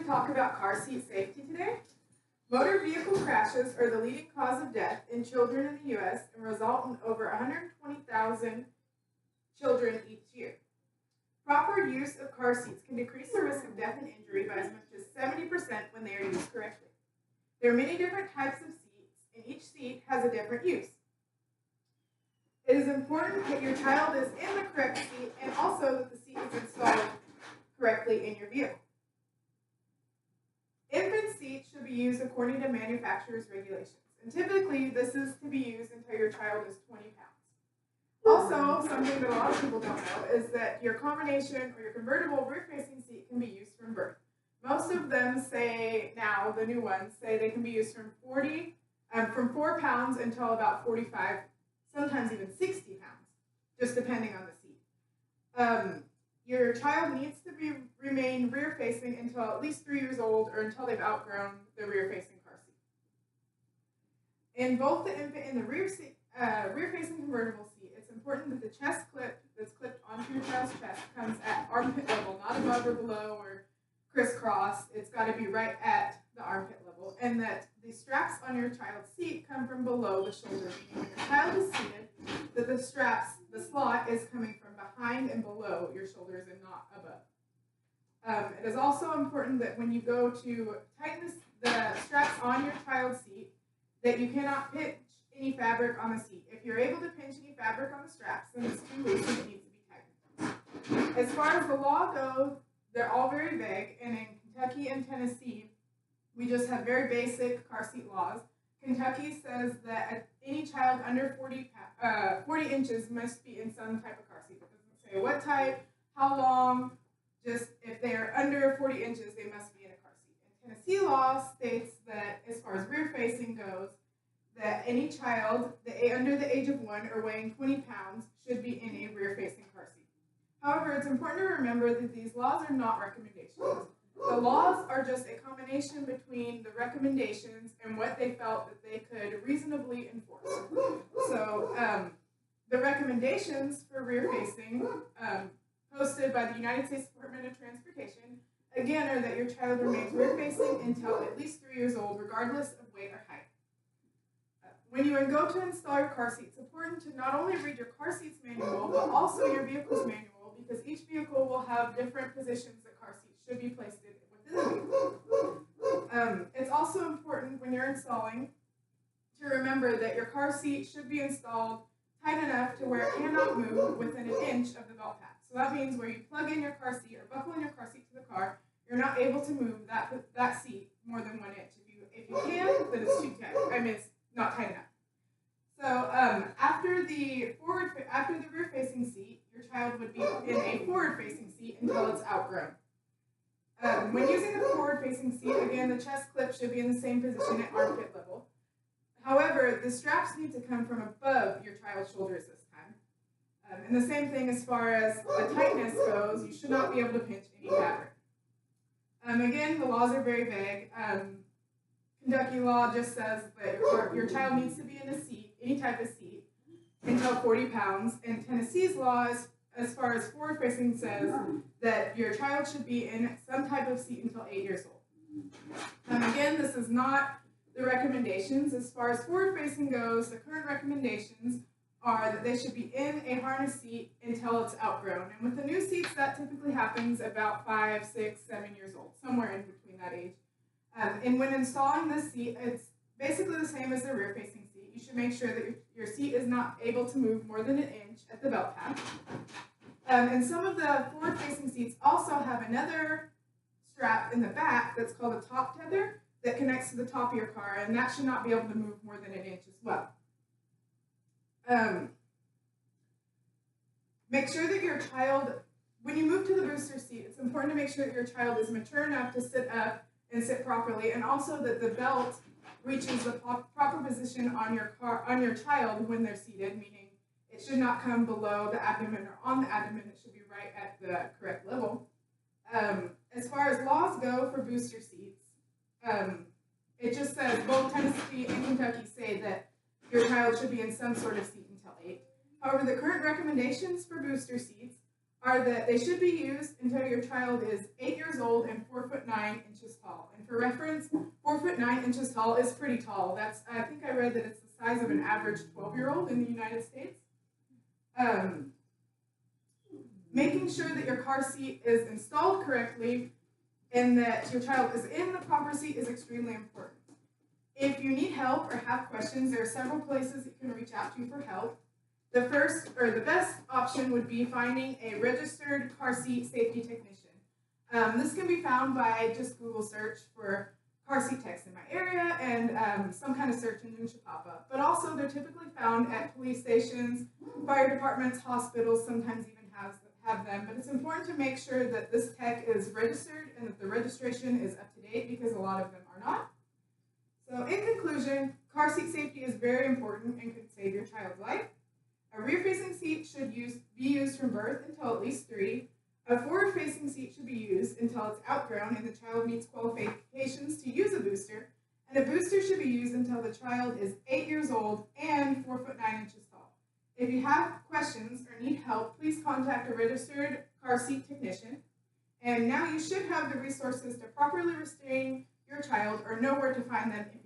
to talk about car seat safety today. Motor vehicle crashes are the leading cause of death in children in the U.S. and result in over 120,000 children each year. Proper use of car seats can decrease the risk of death and injury by as much as 70% when they are used correctly. There are many different types of seats, and each seat has a different use. It is important that your child is in the correct seat and also that the seat is installed correctly in your vehicle. Infant seats should be used according to manufacturer's regulations, and typically this is to be used until your child is 20 pounds. Also, something that a lot of people don't know is that your combination or your convertible rear-facing seat can be used from birth. Most of them say now, the new ones, say they can be used from 4 pounds until about 45, sometimes even 60 pounds, just depending on the seat. Your child needs to remain rear-facing until at least 3 years old or until they've outgrown the rear-facing car seat. In both the infant and the rear-facing convertible seat, it's important that the chest clip that's clipped onto your child's chest comes at armpit level, not above or below or crisscross. It's got to be right at the armpit level, and that the straps on your child's seat come from below the shoulder, meaning when your child is seated, that the slot is coming from behind and below your shoulders and not above. It is also important that when you go to tighten the straps on your child's seat, that you cannot pinch any fabric on the seat. If you're able to pinch any fabric on the straps, then it's too loose and it needs to be tightened. As far as the law goes, they're all very vague, and in Kentucky and Tennessee, we just have very basic car seat laws. Kentucky says that any child under 40 inches must be in some type of car seat. It doesn't say what type, how long, just if they're under 40 inches, they must be in a car seat. And Tennessee law states that as far as rear-facing goes, that any child under the age of 1 or weighing 20 pounds should be in a rear-facing car seat. However, it's important to remember that these laws are not recommendations. The laws are just a combination between the recommendations and what they felt that they could reasonably enforce. So the recommendations for rear-facing posted by the United States Department of Transportation, again, are that your child remains rear-facing until at least 3 years old, regardless of weight or height. When you go to install your car seat, it's important to not only read your car seat's manual, but also your vehicle's manual, because each vehicle will have different positions that car seats should be placed in within the vehicle. It's also important when you're installing to remember that your car seat should be installed tight enough to where it cannot move within an inch of the belt pad. So that means where you plug in your car seat or buckle in your car seat to the car, you're not able to move that seat more than 1 inch. If you can, then it's too tight. It's not tight enough. So after the rear-facing seat, your child would be in a forward-facing seat until it's outgrown. When using the forward-facing seat, again, the chest clip should be in the same position at armpit level. However, the straps need to come from above your child's shoulders this time. And the same thing as far as the tightness goes, you should not be able to pinch any fabric. Again, the laws are very vague. Kentucky law just says that your child needs to be in a seat, any type of seat, until 40 pounds. And Tennessee's law, as far as forward-facing, says that your child should be in some type of seat until 8 years old. Again, this is not the recommendations. As far as forward-facing goes, the current recommendations are that they should be in a harness seat until it's outgrown. And with the new seats, that typically happens about 5, 6, 7 years old, somewhere in between that age. And when installing this seat, it's basically the same as the rear-facing seat. You should make sure that your seat is not able to move more than 1 inch at the belt pad. And some of the forward-facing seats also have another strap in the back that's called a top tether that connects to the top of your car, and that should not be able to move more than 1 inch as well. Make sure that your child, when you move to the booster seat, it's important to make sure that your child is mature enough to sit up and sit properly, and also that the belt reaches the proper position on your child when they're seated, meaning it should not come below the abdomen or on the abdomen. It should be right at the correct level. As far as laws go for booster seats, it just says both Tennessee and Kentucky say that your child should be in some sort of seat until 8. However, the current recommendations for booster seats are that they should be used until your child is 8 years old and 4'9" tall. And for reference, 4'9" tall is pretty tall. I think I read that it's the size of an average 12-year-old in the United States. Making sure that your car seat is installed correctly and that your child is in the proper seat is extremely important. If you need help or have questions, there are several places you can reach out to for help. The best option would be finding a registered car seat safety technician. This can be found by just Google search for car seat techs in my area, and some kind of search engine should pop up. But also, they're typically found at police stations, fire departments, hospitals, sometimes even have them. But it's important to make sure that this tech is registered and that the registration is up to date, because a lot of them are not. So in conclusion, car seat safety is very important and could save your child's life. A rear-facing seat should be used from birth until at least 3. A forward-facing seat should be used until it's outgrown and the child meets qualifications to use a booster. And a booster should be used until the child is 8 years old and 4'9" tall. If you have questions or need help, please contact a registered car seat technician. And now you should have the resources to properly restrain your child or know where to find them if